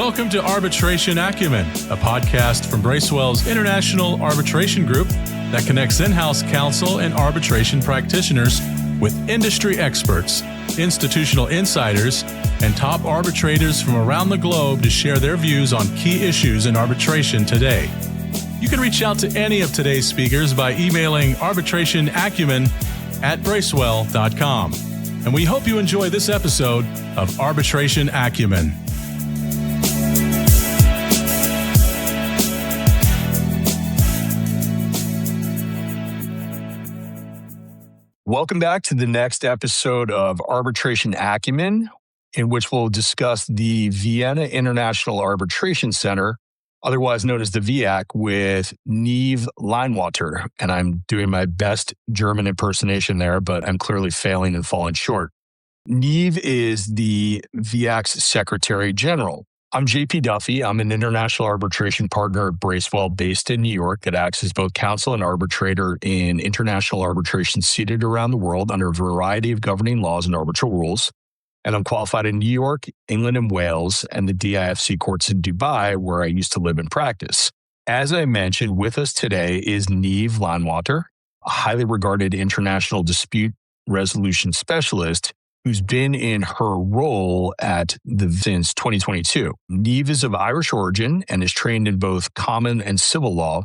welcome to Arbitration Acumen, a podcast from Bracewell's International Arbitration Group that connects in-house counsel and arbitration practitioners with industry experts, institutional insiders, and top arbitrators from around the globe to share their views on key issues in arbitration today. You can reach out to any of today's speakers by emailing arbitrationacumen@bracewell.com. And we hope you enjoy this episode of Arbitration Acumen. Welcome back to the next episode of Arbitration Acumen, in which we'll discuss the Vienna International Arbitration Centre, otherwise known as the VIAC, with Niamh Leinwather. And I'm doing my best German impersonation there, but I'm clearly failing and falling short. Niamh is the VIAC's Secretary General. I'm JP Duffy. I'm an international arbitration partner at Bracewell based in New York that acts as both counsel and arbitrator in international arbitration seated around the world under a variety of governing laws and arbitral rules. And I'm qualified in New York, England, and Wales, and the DIFC courts in Dubai, where I used to live and practice. As I mentioned, with us today is Niamh Leinwather, a highly regarded international dispute resolution specialist who's been in her role since 2022. Niamh is of Irish origin and is trained in both common and civil law,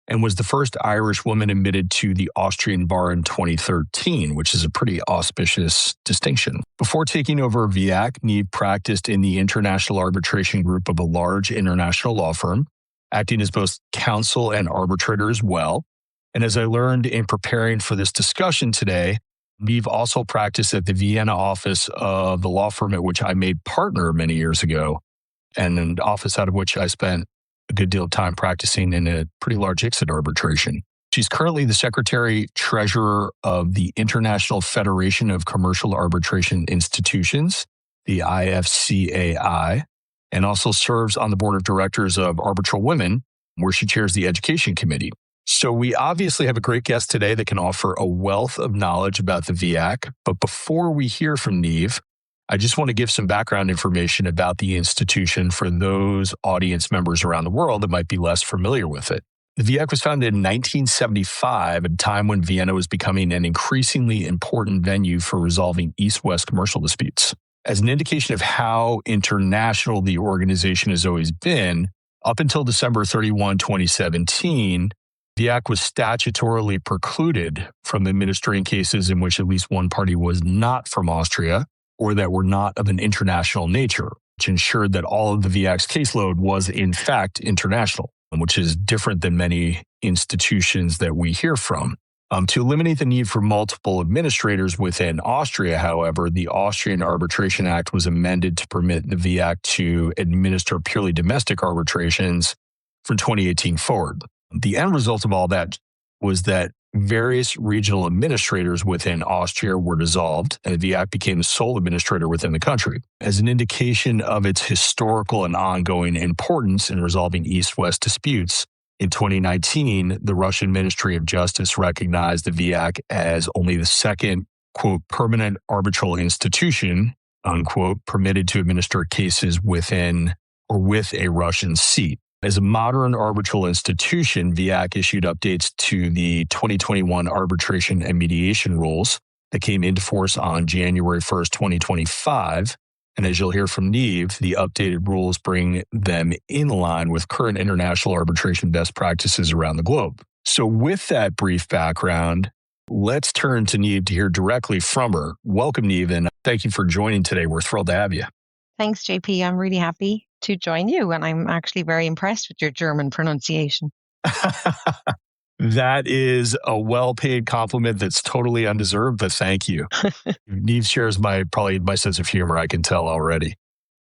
and was the first Irish woman admitted to the Austrian bar in 2013, which is a pretty auspicious distinction. Before taking over VIAC, Niamh practiced in the international arbitration group of a large international law firm, acting as both counsel and arbitrator as well. And as I learned in preparing for this discussion today, Niamh also practiced at the Vienna office of the law firm at which I made partner many years ago, and an office out of which I spent a good deal of time practicing in a pretty large ICSID arbitration. She's currently the Secretary Treasurer of the International Federation of Commercial Arbitration Institutions, the IFCAI, and also serves on the board of directors of Arbitral Women, where she chairs the Education Committee. So we obviously have a great guest today that can offer a wealth of knowledge about the VIAC. But before we hear from Niamh, I just want to give some background information about the institution for those audience members around the world that might be less familiar with it. The VIAC was founded in 1975 at a time when Vienna was becoming an increasingly important venue for resolving East-West commercial disputes. As an indication of how international the organization has always been, up until December 31, 2017, VIAC was statutorily precluded from administering cases in which at least one party was not from Austria or that were not of an international nature, which ensured that all of the VIAC's caseload was in fact international, which is different than many institutions that we hear from. To eliminate the need for multiple administrators within Austria, however, the Austrian Arbitration Act was amended to permit the VIAC to administer purely domestic arbitrations from 2018 forward. The end result of all that was that various regional administrators within Austria were dissolved, and the VIAC became the sole administrator within the country. As an indication of its historical and ongoing importance in resolving East-West disputes, in 2019, the Russian Ministry of Justice recognized the VIAC as only the second, quote, permanent arbitral institution, unquote, permitted to administer cases within or with a Russian seat. As a modern arbitral institution, VIAC issued updates to the 2021 arbitration and mediation rules that came into force on January 1st, 2025. And as you'll hear from Niamh, the updated rules bring them in line with current international arbitration best practices around the globe. So with that brief background, let's turn to Niamh to hear directly from her. Welcome, Niamh, and thank you for joining today. We're thrilled to have you. Thanks, JP. I'm really happy to join you, and I'm actually very impressed with your German pronunciation. That is a well-paid compliment that's totally undeserved, but thank you. Niamh shares probably my sense of humor, I can tell already.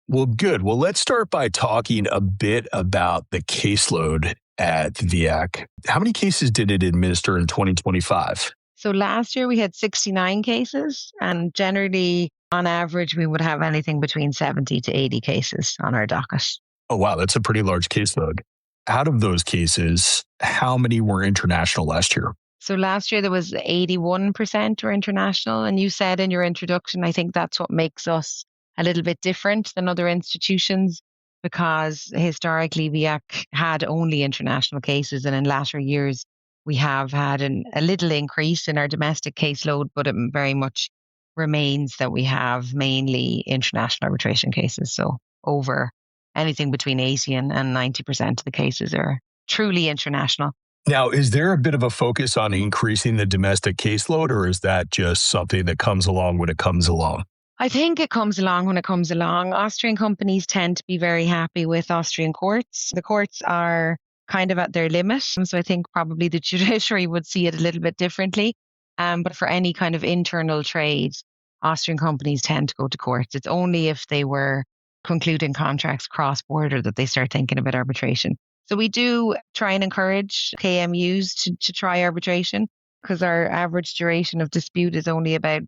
Well, good. Well, let's start by talking a bit about the caseload at VIAC. How many cases did it administer in 2025? So last year we had 69 cases, and generally, on average, we would have anything between 70 to 80 cases on our docket. Oh, wow. That's a pretty large caseload. Out of those cases, how many were international last year? So last year there was 81% were international. And you said in your introduction, I think that's what makes us a little bit different than other institutions, because historically VIAC had only international cases, and in latter years we have had a little increase in our domestic caseload, but it very much remains that we have mainly international arbitration cases. So over anything between 80 and 90% of the cases are truly international. Now, is there a bit of a focus on increasing the domestic caseload, or is that just something that comes along when it comes along? I think it comes along when it comes along. Austrian companies tend to be very happy with Austrian courts. The courts are kind of at their limit. So I think probably the judiciary would see it a little bit differently. But for any kind of internal trade, Austrian companies tend to go to courts. It's only if they were concluding contracts cross-border that they start thinking about arbitration. So we do try and encourage KMUs to try arbitration, because our average duration of dispute is only about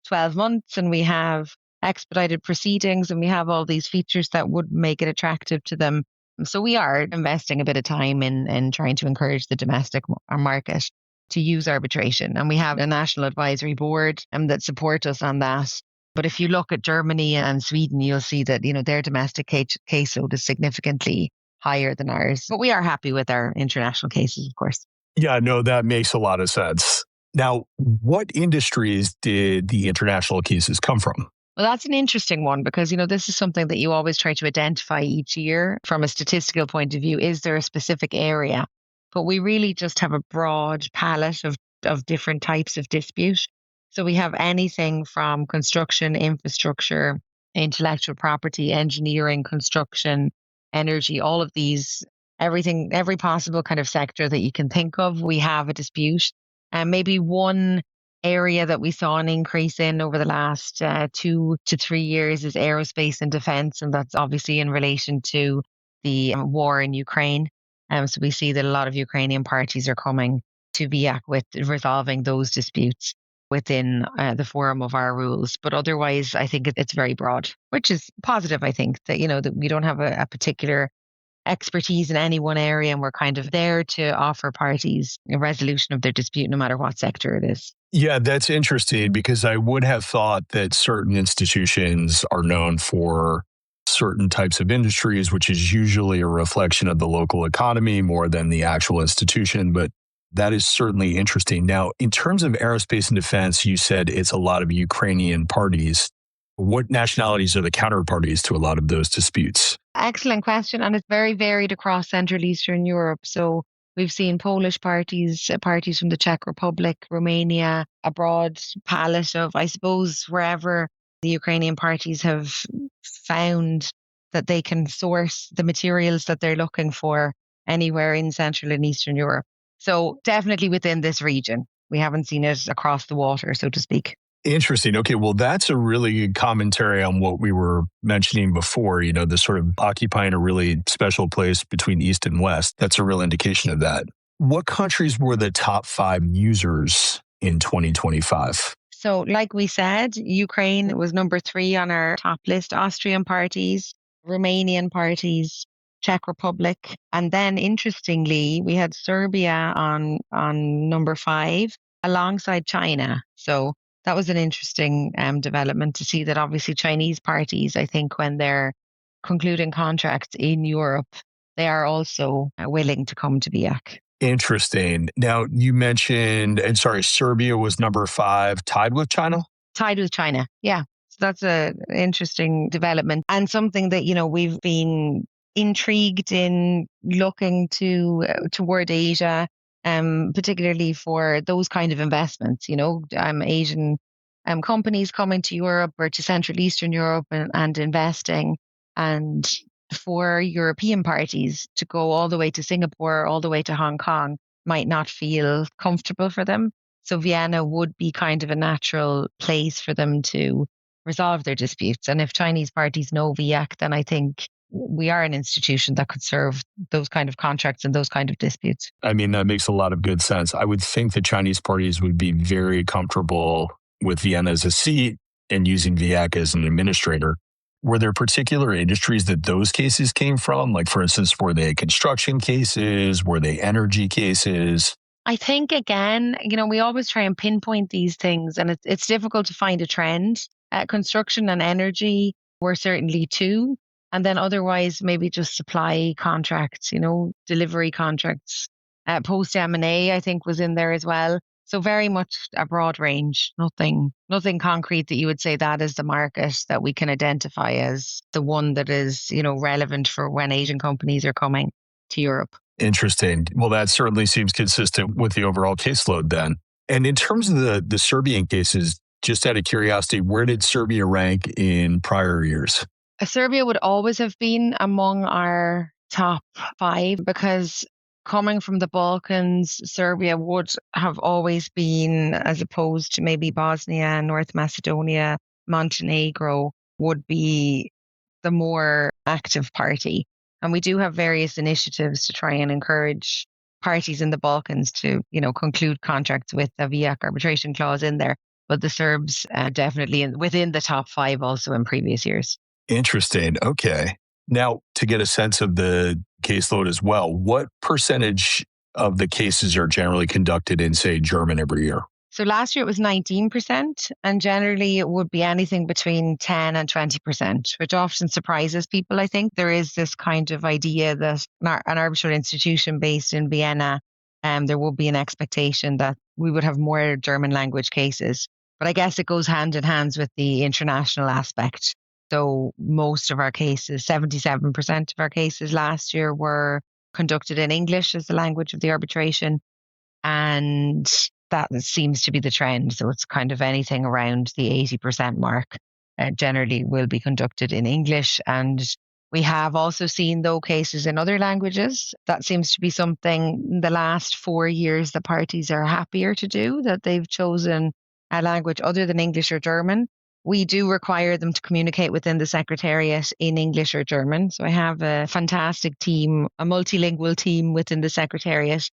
12 months, and we have expedited proceedings, and we have all these features that would make it attractive to them. So we are investing a bit of time in trying to encourage the domestic market to use arbitration. And we have a national advisory board that support us on that. But if you look at Germany and Sweden, you'll see that, their domestic caseload is significantly higher than ours. But we are happy with our international cases, of course. Yeah, no, that makes a lot of sense. Now, what industries did the international cases come from? Well, that's an interesting one, because, this is something that you always try to identify each year from a statistical point of view. Is there a specific area? But we really just have a broad palette of different types of dispute. So we have anything from construction, infrastructure, intellectual property, engineering, construction, energy, all of these, everything, every possible kind of sector that you can think of, we have a dispute. And maybe one area that we saw an increase in over the last 2 to 3 years is aerospace and defense. And that's obviously in relation to the war in Ukraine. So we see that a lot of Ukrainian parties are coming to VIAC with resolving those disputes within the forum of our rules. But otherwise, I think it's very broad, which is positive, I think, that, that we don't have a particular expertise in any one area, and we're kind of there to offer parties a resolution of their dispute, no matter what sector it is. Yeah, that's interesting, because I would have thought that certain institutions are known for certain types of industries, which is usually a reflection of the local economy more than the actual institution. But that is certainly interesting. Now, in terms of aerospace and defense, you said it's a lot of Ukrainian parties. What nationalities are the counterparties to a lot of those disputes? Excellent question. And it's very varied across Central Eastern Europe. So we've seen Polish parties, parties from the Czech Republic, Romania, a broad palette of, I suppose, wherever the Ukrainian parties have found that they can source the materials that they're looking for anywhere in Central and Eastern Europe. So definitely within this region. We haven't seen it across the water, so to speak. Interesting. Okay, well, that's a really good commentary on what we were mentioning before, the sort of occupying a really special place between East and West. That's a real indication of that. What countries were the top 5 users in 2025? So like we said, Ukraine was number 3 on our top list. Austrian parties, Romanian parties, Czech Republic. And then interestingly, we had Serbia on number 5 alongside China. So that was an interesting development to see that obviously Chinese parties, I think when they're concluding contracts in Europe, they are also willing to come to VIAC. Interesting. Now, you mentioned, Serbia was number 5, tied with China? Tied with China, yeah. So that's an interesting development, and something that, we've been intrigued in looking toward Asia, particularly for those kind of investments, Asian companies coming to Europe or to Central Eastern Europe and investing, and for European parties to go all the way to Singapore, all the way to Hong Kong might not feel comfortable for them. So Vienna would be kind of a natural place for them to resolve their disputes. And if Chinese parties know VIAC, then I think we are an institution that could serve those kind of contracts and those kind of disputes. I mean, that makes a lot of good sense. I would think the Chinese parties would be very comfortable with Vienna as a seat and using VIAC as an administrator. Were there particular industries that those cases came from? Like, for instance, were they construction cases? Were they energy cases? I think, again, we always try and pinpoint these things, and it's difficult to find a trend. Construction and energy were certainly 2. And then otherwise, maybe just supply contracts, delivery contracts. Post M&A, I think, was in there as well. So very much a broad range, nothing concrete that you would say that is the market that we can identify as the one that is, relevant for when Asian companies are coming to Europe. Interesting. Well, that certainly seems consistent with the overall caseload then. And in terms of the Serbian cases, just out of curiosity, where did Serbia rank in prior years? Serbia would always have been among our top 5 because coming from the Balkans, Serbia would have always been, as opposed to maybe Bosnia, North Macedonia, Montenegro, would be the more active party. And we do have various initiatives to try and encourage parties in the Balkans to, conclude contracts with a VIAC arbitration clause in there. But the Serbs definitely within the top 5 also in previous years. Interesting. Okay. Now, to get a sense of the caseload as well, what percentage of the cases are generally conducted in, say, German every year? So last year it was 19%, and generally it would be anything between 10 and 20%, which often surprises people. I think there is this kind of idea that an arbitral institution based in Vienna, there will be an expectation that we would have more German language cases. But I guess it goes hand in hand with the international aspect. So most of our cases, 77% of our cases last year were conducted in English as the language of the arbitration. And that seems to be the trend. So it's kind of anything around the 80% mark generally will be conducted in English. And we have also seen, though, cases in other languages. That seems to be something in the last 4 years the parties are happier to do, that they've chosen a language other than English or German. We do require them to communicate within the Secretariat in English or German. So I have a fantastic team, a multilingual team within the Secretariat.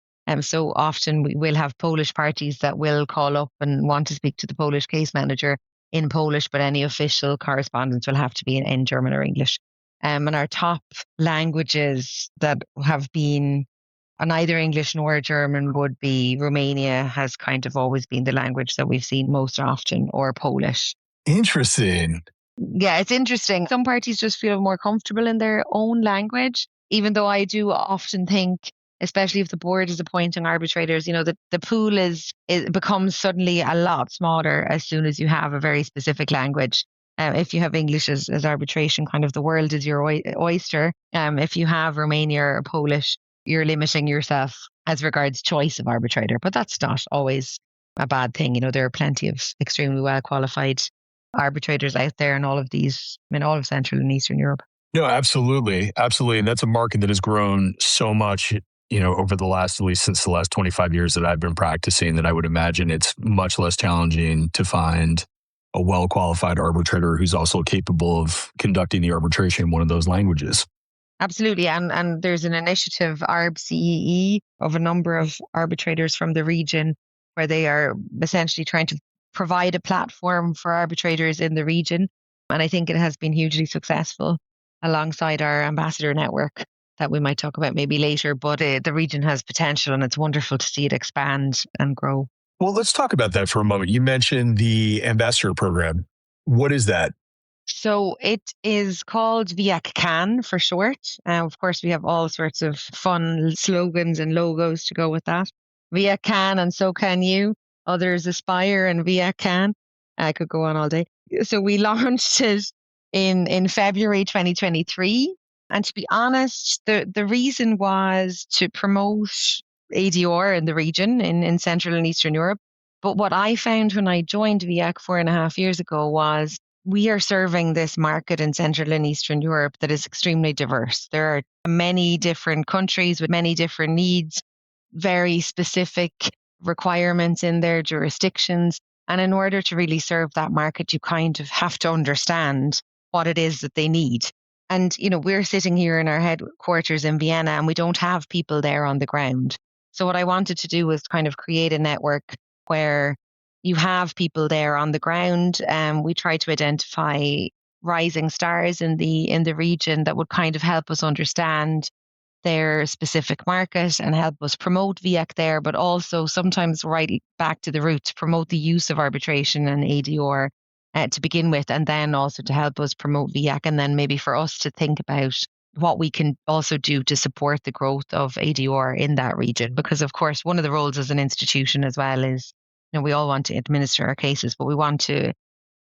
So often we will have Polish parties that will call up and want to speak to the Polish case manager in Polish, but any official correspondence will have to be in German or English. And our top languages that have been neither English nor German would be Romania has kind of always been the language that we've seen most often, or Polish. Interesting. Yeah, it's interesting. Some parties just feel more comfortable in their own language, even though I do often think, especially if the board is appointing arbitrators, the pool it becomes suddenly a lot smaller as soon as you have a very specific language. If you have English as arbitration, kind of the world is your oyster. If you have Romania or Polish, you're limiting yourself as regards choice of arbitrator. But that's not always a bad thing. There are plenty of extremely well qualified arbitrators out there in all of Central and Eastern Europe. No, absolutely. Absolutely. And that's a market that has grown so much, over the last, at least since the last 25 years that I've been practicing, that I would imagine it's much less challenging to find a well-qualified arbitrator who's also capable of conducting the arbitration in one of those languages. Absolutely. And there's an initiative, ARB-CEE, of a number of arbitrators from the region where they are essentially trying to provide a platform for arbitrators in the region. And I think it has been hugely successful alongside our ambassador network that we might talk about maybe later. But the region has potential and it's wonderful to see it expand and grow. Well, let's talk about that for a moment. You mentioned the ambassador program. What is that? So it is called VIACan for short. Of course, we have all sorts of fun slogans and logos to go with that. VIACan and so can you. Others aspire and VIACan. I could go on all day. So we launched it in February 2023. And to be honest, the reason was to promote ADR in the region in Central and Eastern Europe. But what I found when I joined VIAC 4.5 years ago was we are serving this market in Central and Eastern Europe that is extremely diverse. There are many different countries with many different needs, very specific requirements in their jurisdictions. And in order to really serve that market, you kind of have to understand what it is that they need. And, we're sitting here in our headquarters in Vienna and we don't have people there on the ground. So what I wanted to do was kind of create a network where you have people there on the ground. We try to identify rising stars in the region that would kind of help us understand their specific market and help us promote VIAC there, but also sometimes right back to the roots, promote the use of arbitration and ADR to begin with, and then also to help us promote VIAC, and then maybe for us to think about what we can also do to support the growth of ADR in that region. Because of course, one of the roles as an institution as well is, we all want to administer our cases, but we want to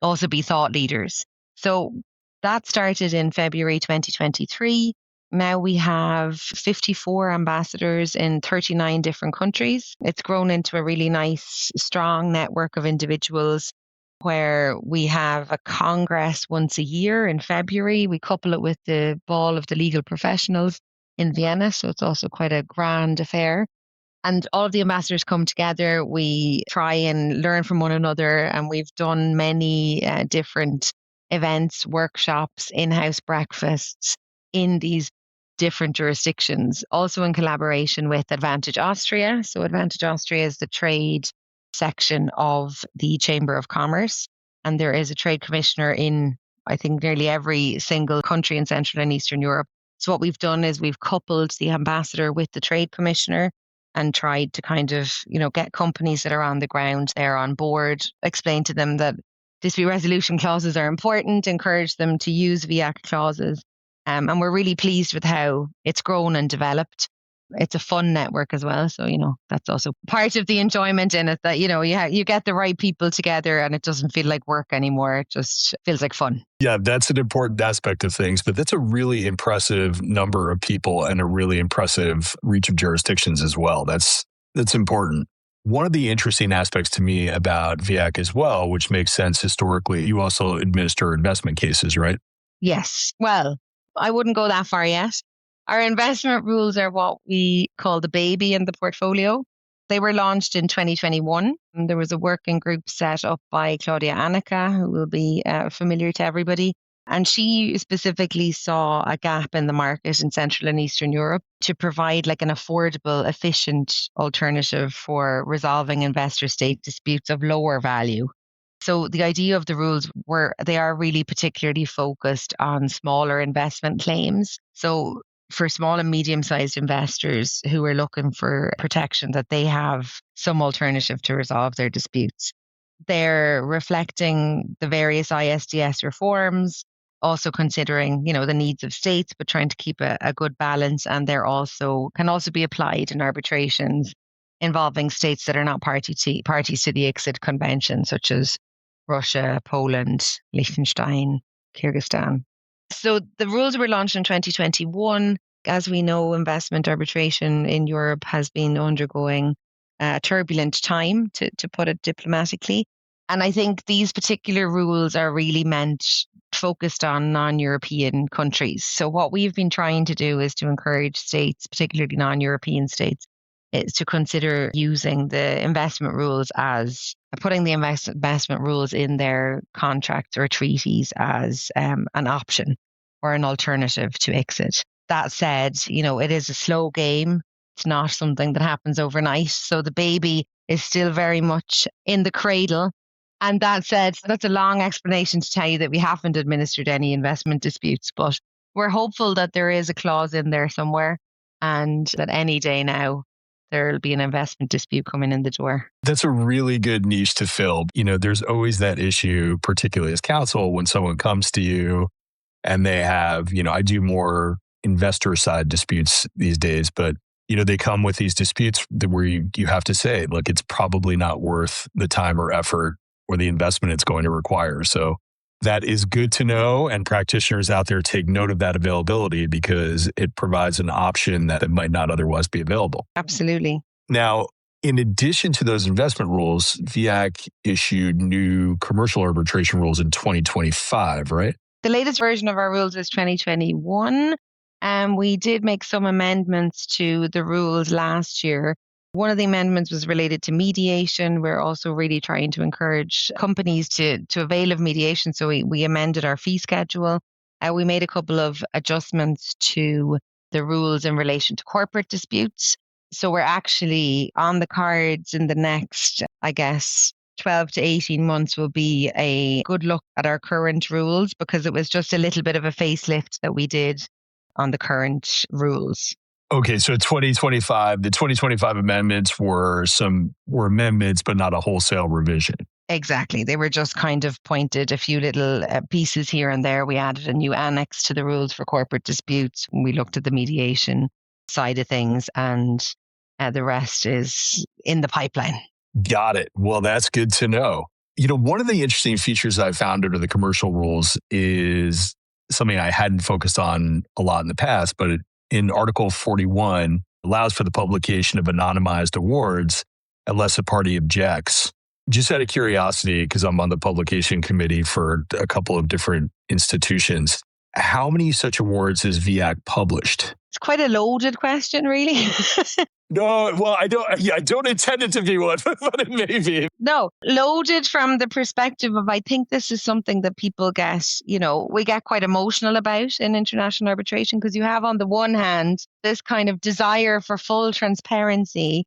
also be thought leaders. So that started in February 2023. Now we have 54 ambassadors in 39 different countries. It's grown into a really nice, strong network of individuals where we have a congress once a year in February. We couple it with the Ball of the Legal Professionals in Vienna. So it's also quite a grand affair. And all of the ambassadors come together. We try and learn from one another. And we've done many different events, workshops, in-house breakfasts in these different jurisdictions, also in collaboration with Advantage Austria. So Advantage Austria is the trade section of the Chamber of Commerce. And there is a trade commissioner in, I think, nearly every single country in Central and Eastern Europe. So what we've done is we've coupled the ambassador with the trade commissioner and tried to kind of, get companies that are on the ground there on board, explain to them that dispute resolution clauses are important, encourage them to use VIAC clauses. And we're really pleased with how it's grown and developed. It's a fun network as well. So, that's also part of the enjoyment in it, that, you get the right people together and it doesn't feel like work anymore. It just feels like fun. Yeah, that's an important aspect of things, but that's a really impressive number of people and a really impressive reach of jurisdictions as well. That's important. One of the interesting aspects to me about VIAC as well, which makes sense historically, you also administer investment cases, right? Yes. Well, I wouldn't go that far yet. Our investment rules are what we call the baby in the portfolio. They were launched in 2021. And there was a working group set up by Claudia Annika, who will be familiar to everybody. And she specifically saw a gap in the market in Central and Eastern Europe to provide like an affordable, efficient alternative for resolving investor-state disputes of lower value. So the idea of the rules they are really particularly focused on smaller investment claims. So for small and medium-sized investors who are looking for protection, that they have some alternative to resolve their disputes. They're reflecting the various ISDS reforms, also considering, the needs of states, but trying to keep a good balance. And they're can also be applied in arbitrations involving states that are not parties to the ICSID convention, such as Russia, Poland, Liechtenstein, Kyrgyzstan. So the rules were launched in 2021. As we know, investment arbitration in Europe has been undergoing a turbulent time, to put it diplomatically. And I think these particular rules are really focused on non-European countries. So what we've been trying to do is to encourage states, particularly non-European states, is to consider using the investment rules putting the investment rules in their contracts or treaties as an option or an alternative to ICSID. That said, it is a slow game. It's not something that happens overnight. So the baby is still very much in the cradle. And that said, that's a long explanation to tell you that we haven't administered any investment disputes, but we're hopeful that there is a clause in there somewhere and that any day now there'll be an investment dispute coming in the door. That's a really good niche to fill. There's always that issue, particularly as counsel, when someone comes to you and they have, I do more investor side disputes these days, but, they come with these disputes where you have to say, look, it's probably not worth the time or effort or the investment it's going to require. So that is good to know. And practitioners out there take note of that availability because it provides an option that might not otherwise be available. Absolutely. Now, in addition to those investment rules, VIAC issued new commercial arbitration rules in 2025, right? The latest version of our rules is 2021. And we did make some amendments to the rules last year. One of the amendments was related to mediation. We're also really trying to encourage companies to avail of mediation. So we amended our fee schedule. We made a couple of adjustments to the rules in relation to corporate disputes. So we're actually on the cards in the next, 12 to 18 months will be a good look at our current rules, because it was just a little bit of a facelift that we did on the current rules. Okay, so 2025, the 2025 amendments were amendments, but not a wholesale revision. Exactly. They were just kind of pointed a few little pieces here and there. We added a new annex to the rules for corporate disputes. We looked at the mediation side of things, and the rest is in the pipeline. Got it. Well, that's good to know. One of the interesting features I found under the commercial rules is something I hadn't focused on a lot in the past, but in Article 41 allows for the publication of anonymized awards unless a party objects. Just out of curiosity, because I'm on the publication committee for a couple of different institutions, how many such awards has VIAC published? It's quite a loaded question, really. No, well, I don't intend it to be one, but it may be. No, loaded from the perspective of, I think this is something that people get, we get quite emotional about in international arbitration, because you have on the one hand, this kind of desire for full transparency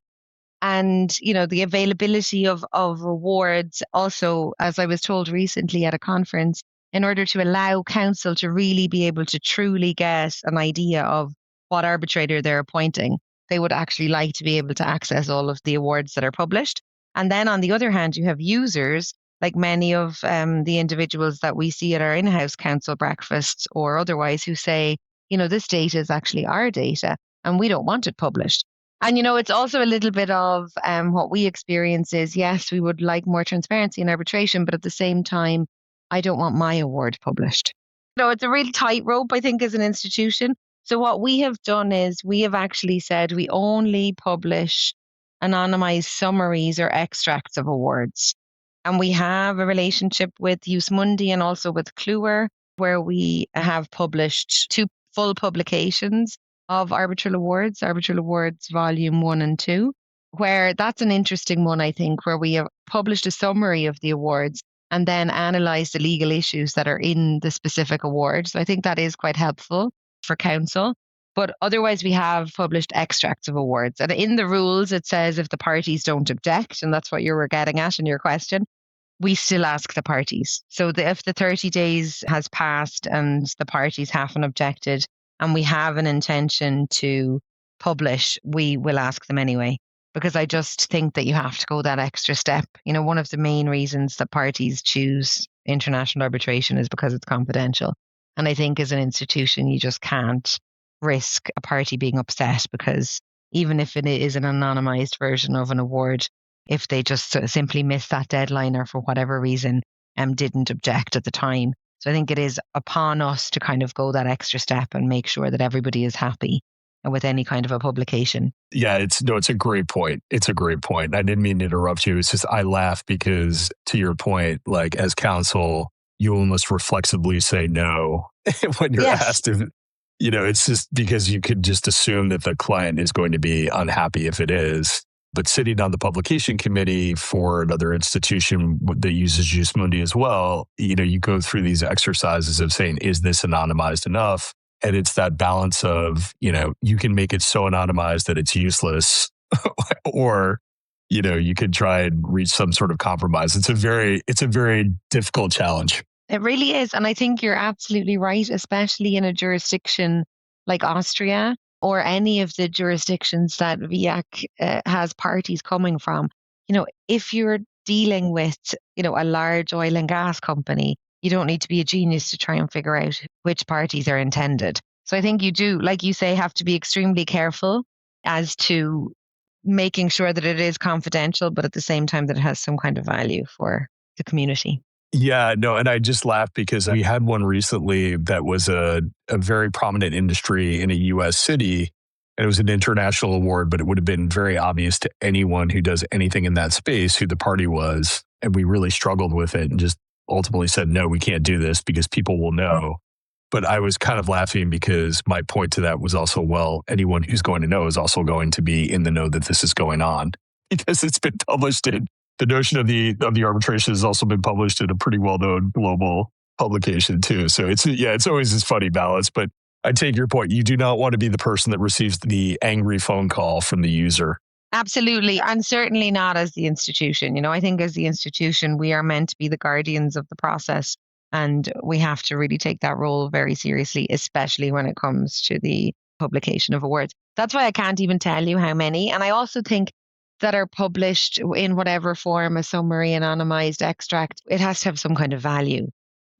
and, the availability of rewards. Also, as I was told recently at a conference, in order to allow counsel to really be able to truly get an idea of what arbitrator they're appointing, they would actually like to be able to access all of the awards that are published. And then on the other hand, you have users, like many of the individuals that we see at our in-house counsel breakfasts or otherwise, who say, this data is actually our data and we don't want it published. And, it's also a little bit of what we experience is, yes, we would like more transparency in arbitration, but at the same time, I don't want my award published. It's a real tightrope, I think, as an institution. So what we have done is we have actually said we only publish anonymized summaries or extracts of awards. And we have a relationship with Jus Mundi and also with Kluwer, where we have published 2 full publications of Arbitral Awards Volume 1 and 2, where that's an interesting one, I think, where we have published a summary of the awards and then analysed the legal issues that are in the specific award. So I think that is quite helpful for counsel. But otherwise, we have published extracts of awards. And in the rules, it says if the parties don't object, and that's what you were getting at in your question, we still ask the parties. So if the 30 days has passed and the parties haven't objected, and we have an intention to publish, we will ask them anyway, because I just think that you have to go that extra step. One of the main reasons that parties choose international arbitration is because it's confidential. And I think as an institution, you just can't risk a party being upset, because even if it is an anonymized version of an award, if they just sort of simply miss that deadline or for whatever reason didn't object at the time. So I think it is upon us to kind of go that extra step and make sure that everybody is happy with any kind of a publication. Yeah, it's a great point. It's a great point. I didn't mean to interrupt you. It's just I laugh because, to your point, like as counsel, you almost reflexively say no when you're asked if, it's just because you could just assume that the client is going to be unhappy if it is. But sitting on the publication committee for another institution that uses Jus Mundi as well, you go through these exercises of saying, is this anonymized enough? And it's that balance of, you can make it so anonymized that it's useless, or, you could try and reach some sort of compromise. It's a very difficult challenge. It really is. And I think you're absolutely right, especially in a jurisdiction like Austria or any of the jurisdictions that VIAC has parties coming from. If you're dealing with, a large oil and gas company, you don't need to be a genius to try and figure out which parties are intended. So I think you do, like you say, have to be extremely careful as to making sure that it is confidential, but at the same time that it has some kind of value for the community. Yeah, no, and I just laughed because we had one recently that was a very prominent industry in a U.S. city, and it was an international award, but it would have been very obvious to anyone who does anything in that space who the party was, and we really struggled with it and just ultimately said, no, we can't do this because people will know. But I was kind of laughing because my point to that was also, well, anyone who's going to know is also going to be in the know that this is going on because it's been published in. The notion of the arbitration has also been published in a pretty well-known global publication too. So it's always this funny balance. But I take your point. You do not want to be the person that receives the angry phone call from the user. Absolutely. And certainly not as the institution. I think as the institution, we are meant to be the guardians of the process. And we have to really take that role very seriously, especially when it comes to the publication of awards. That's why I can't even tell you how many. And I also think that are published in whatever form, a summary, anonymized extract, it has to have some kind of value.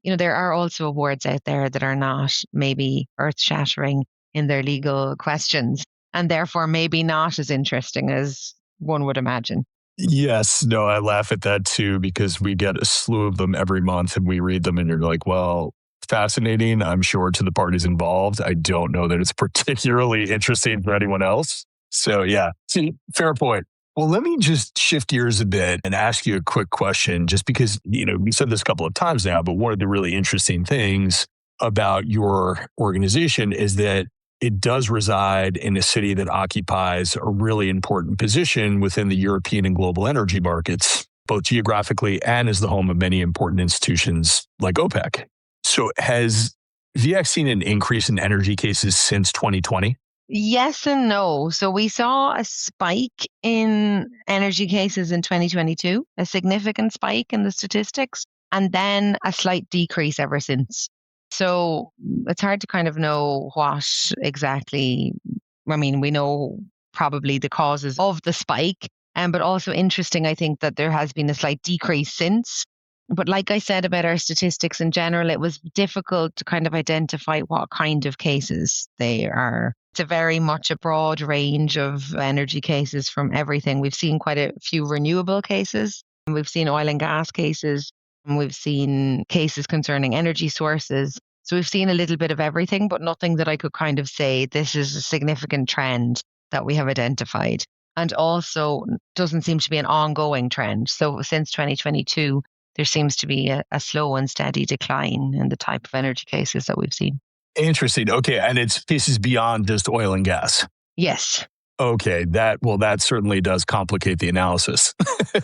There are also awards out there that are not maybe earth-shattering in their legal questions, and therefore maybe not as interesting as one would imagine. Yes, no, I laugh at that too, because we get a slew of them every month and we read them and you're like, well, fascinating, I'm sure, to the parties involved. I don't know that it's particularly interesting for anyone else. So yeah, see, fair point. Well, let me just shift gears a bit and ask you a quick question, just because, we said this a couple of times now, but one of the really interesting things about your organization is that it does reside in a city that occupies a really important position within the European and global energy markets, both geographically and as the home of many important institutions like OPEC. So has VIAC seen an increase in energy cases since 2020? Yes and no. So we saw a spike in energy cases in 2022, a significant spike in the statistics, and then a slight decrease ever since. So it's hard to kind of know what exactly. I mean, we know probably the causes of the spike, but also interesting, I think, that there has been a slight decrease since. But like I said about our statistics in general, it was difficult to kind of identify what kind of cases they are. It's a very much a broad range of energy cases from everything. We've seen quite a few renewable cases, and we've seen oil and gas cases, and we've seen cases concerning energy sources. So we've seen a little bit of everything, but nothing that I could kind of say this is a significant trend that we have identified. And also doesn't seem to be an ongoing trend. So since 2022, there seems to be a slow and steady decline in the type of energy cases that we've seen. Interesting. Okay. And it's cases beyond just oil and gas. Yes. Okay. That certainly does complicate the analysis.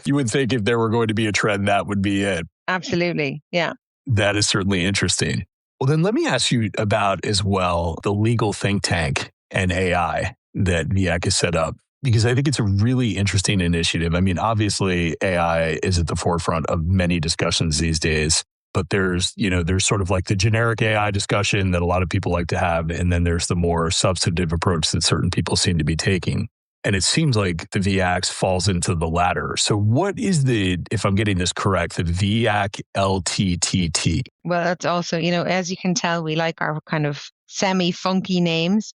You would think if there were going to be a trend, that would be it. Absolutely. Yeah. That is certainly interesting. Well, then let me ask you about as well the legal think tank and AI that VIAC has set up, because I think it's a really interesting initiative. I mean, obviously, AI is at the forefront of many discussions these days, but there's sort of like the generic AI discussion that a lot of people like to have, and then there's the more substantive approach that certain people seem to be taking. And it seems like the VIAC falls into the latter. So what is if I'm getting this correct, the VIAC LTTT? Well, that's also, as you can tell, we like our kind of semi-funky names.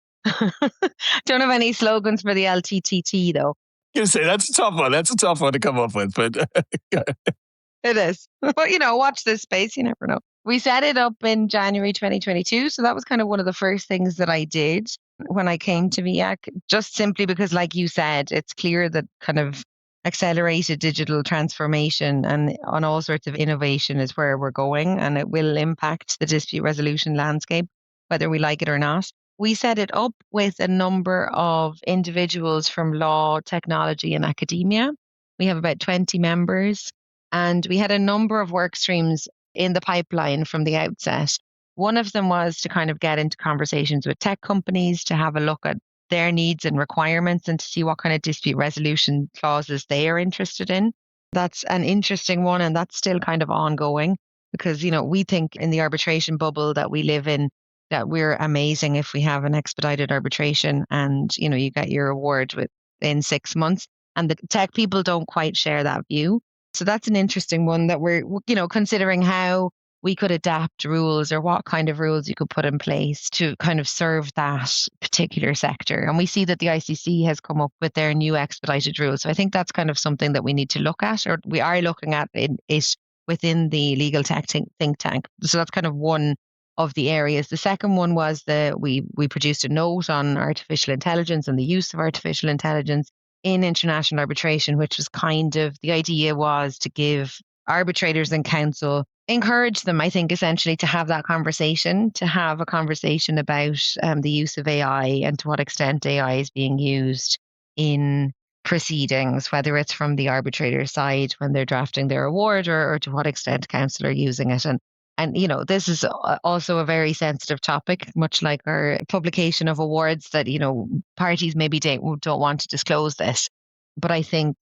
Don't have any slogans for the LTTT, though. You say that's a tough one. That's a tough one to come up with, but It is. But, watch this space. You never know. We set it up in January 2022. So that was kind of one of the first things that I did when I came to VIAC, just simply because, like you said, it's clear that kind of accelerated digital transformation and on all sorts of innovation is where we're going, and it will impact the dispute resolution landscape, whether we like it or not. We set it up with a number of individuals from law, technology, and academia. We have about 20 members, and we had a number of work streams in the pipeline from the outset. One of them was to kind of get into conversations with tech companies to have a look at their needs and requirements and to see what kind of dispute resolution clauses they are interested in. That's an interesting one, and that's still kind of ongoing because, we think in the arbitration bubble that we live in, that we're amazing if we have an expedited arbitration and, you get your award within 6 months. And the tech people don't quite share that view. So that's an interesting one that we're, considering how we could adapt rules or what kind of rules you could put in place to kind of serve that particular sector. And we see that the ICC has come up with their new expedited rules. So I think that's kind of something that we need to look at, or we are looking at it within the legal tech think tank. So that's kind of one of the areas. The second one was we produced a note on artificial intelligence and the use of artificial intelligence in international arbitration, which was kind of, the idea was to give arbitrators and counsel, encourage them, I think, essentially to have that conversation, to have a conversation about the use of AI and to what extent AI is being used in proceedings, whether it's from the arbitrator side when they're drafting their award or to what extent counsel are using it. And this is also a very sensitive topic, much like our publication of awards that, parties maybe don't want to disclose this. But I think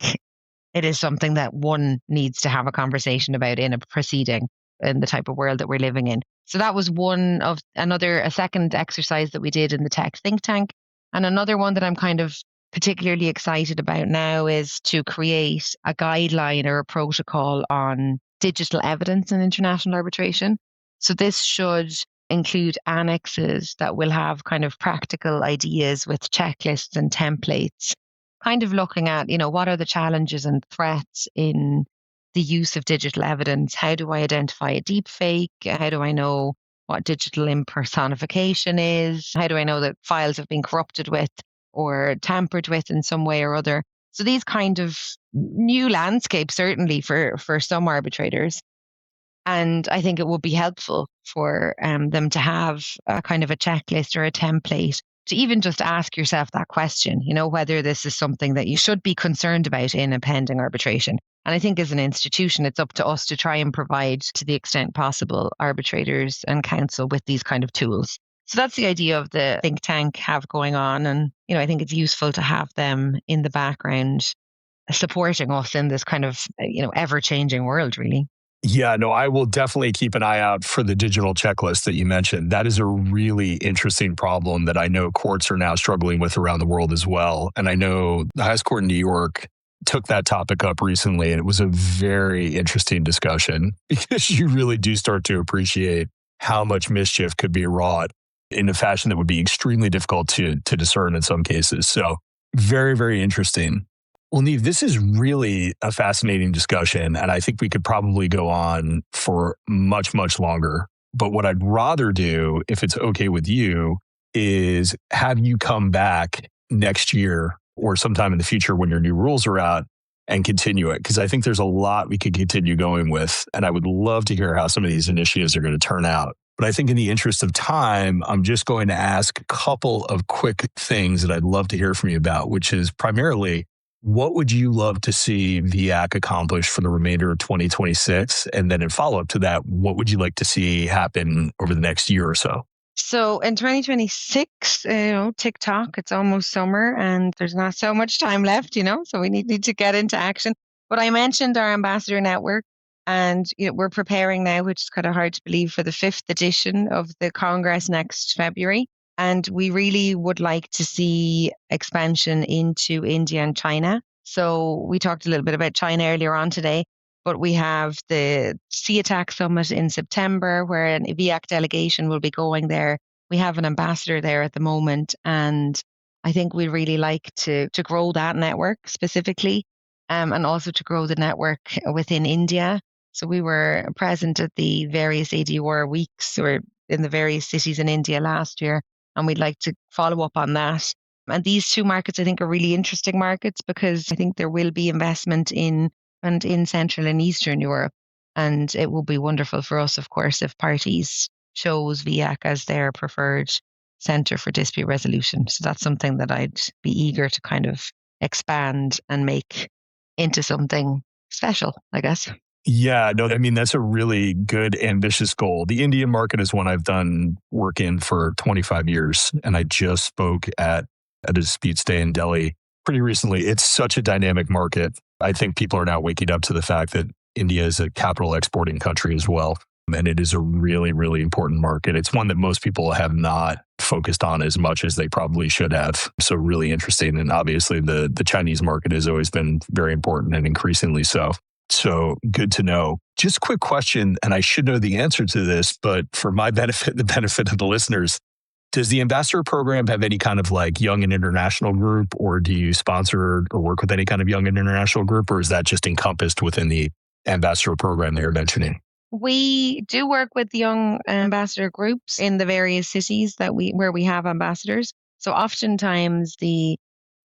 it is something that one needs to have a conversation about in a proceeding in the type of world that we're living in. So that was a second exercise that we did in the tech think tank. And another one that I'm kind of particularly excited about now is to create a guideline or a protocol on digital evidence in international arbitration. So this should include annexes that will have kind of practical ideas with checklists and templates, kind of looking at, what are the challenges and threats in the use of digital evidence? How do I identify a deepfake? How do I know what digital impersonification is? How do I know that files have been corrupted with or tampered with in some way or other? So these kind of new landscapes, certainly for some arbitrators. And I think it would be helpful for them to have a kind of a checklist or a template to even just ask yourself that question, whether this is something that you should be concerned about in a pending arbitration. And I think as an institution, it's up to us to try and provide, to the extent possible, arbitrators and counsel with these kind of tools. So that's the idea of the think tank have going on. And, I think it's useful to have them in the background supporting us in this kind of, ever-changing world, really. Yeah, no, I will definitely keep an eye out for the digital checklist that you mentioned. That is a really interesting problem that I know courts are now struggling with around the world as well. And I know the highest court in New York took that topic up recently, and it was a very interesting discussion because you really do start to appreciate how much mischief could be wrought in a fashion that would be extremely difficult to discern in some cases. So very, very interesting. Well, Niamh, this is really a fascinating discussion, and I think we could probably go on for much, much longer. But what I'd rather do, if it's okay with you, is have you come back next year or sometime in the future when your new rules are out and continue it. Because I think there's a lot we could continue going with, and I would love to hear how some of these initiatives are going to turn out. But I think in the interest of time, I'm just going to ask a couple of quick things that I'd love to hear from you about, which is primarily, what would you love to see VIAC accomplish for the remainder of 2026? And then in follow-up to that, what would you like to see happen over the next year or so? So in 2026, TikTok, it's almost summer and there's not so much time left, so we need to get into action. But I mentioned our ambassador network, and we're preparing now, which is kind of hard to believe, for the 5th edition of the Congress next February. And we really would like to see expansion into India and China. So we talked a little bit about China earlier on today, but we have the CATAC Summit in September where a VIAC delegation will be going there. We have an ambassador there at the moment, and I think we'd really like to grow that network specifically, and also to grow the network within India. So we were present at the various ADOR weeks or in the various cities in India last year, and we'd like to follow up on that. And these two markets, I think, are really interesting markets because I think there will be investment in Central and Eastern Europe. And it will be wonderful for us, of course, if parties chose VIAC as their preferred centre for dispute resolution. So that's something that I'd be eager to kind of expand and make into something special, I guess. Yeah, no, I mean, that's a really good, ambitious goal. The Indian market is one I've done work in for 25 years. And I just spoke at a disputes day in Delhi pretty recently. It's such a dynamic market. I think people are now waking up to the fact that India is a capital exporting country as well. And it is a really, really important market. It's one that most people have not focused on as much as they probably should have. So really interesting. And obviously the Chinese market has always been very important and increasingly so. So good to know. Just a quick question, and I should know the answer to this, but for my benefit, the benefit of the listeners, does the ambassador program have any kind of like young and international group, or do you sponsor or work with any kind of young and international group, or is that just encompassed within the ambassador program that you're mentioning? We do work with young ambassador groups in the various cities where we have ambassadors. So oftentimes the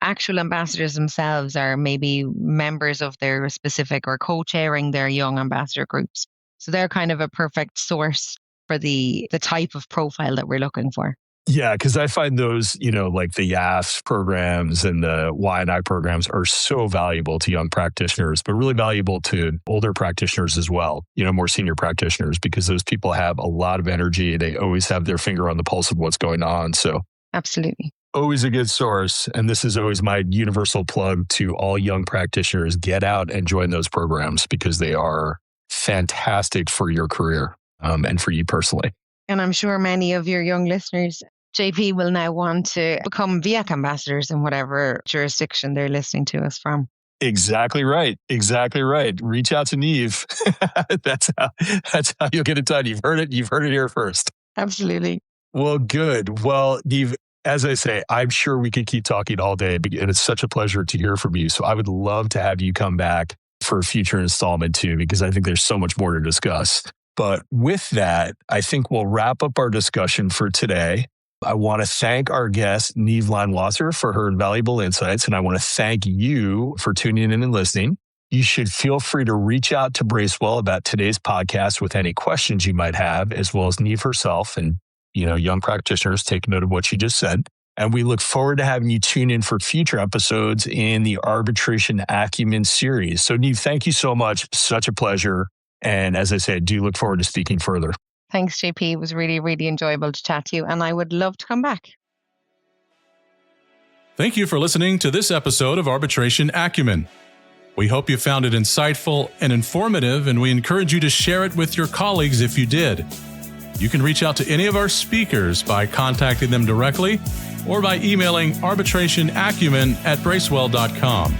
actual ambassadors themselves are maybe members of their specific or co-chairing their young ambassador groups. So they're kind of a perfect source for the type of profile that we're looking for. Yeah, because I find those, like the YAF programs and the Y&I programs are so valuable to young practitioners, but really valuable to older practitioners as well, more senior practitioners, because those people have a lot of energy. They always have their finger on the pulse of what's going on. So absolutely. Always a good source. And this is always my universal plug to all young practitioners. Get out and join those programs because they are fantastic for your career and for you personally. And I'm sure many of your young listeners JP will now want to become VIAC ambassadors in whatever jurisdiction they're listening to us from. Exactly right. Exactly right. Reach out to Niamh. That's how you'll get it done. You've heard it here first. Absolutely. Well, good. Well, Niamh, as I say, I'm sure we could keep talking all day, and it's such a pleasure to hear from you. So I would love to have you come back for a future installment too, because I think there's so much more to discuss. But with that, I think we'll wrap up our discussion for today. I want to thank our guest, Niamh Leinwather, for her invaluable insights, and I want to thank you for tuning in and listening. You should feel free to reach out to Bracewell about today's podcast with any questions you might have, as well as Niamh herself. And, young practitioners, take note of what she just said. And we look forward to having you tune in for future episodes in the Arbitration Acumen series. So, Niamh, thank you so much. Such a pleasure. And as I said, do look forward to speaking further. Thanks, JP. It was really, really enjoyable to chat to you, and I would love to come back. Thank you for listening to this episode of Arbitration Acumen. We hope you found it insightful and informative, and we encourage you to share it with your colleagues if you did. You can reach out to any of our speakers by contacting them directly or by emailing arbitrationacumen@bracewell.com.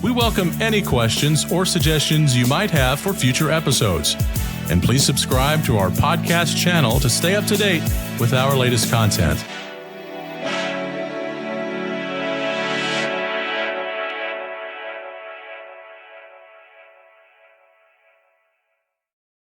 We welcome any questions or suggestions you might have for future episodes. And please subscribe to our podcast channel to stay up to date with our latest content.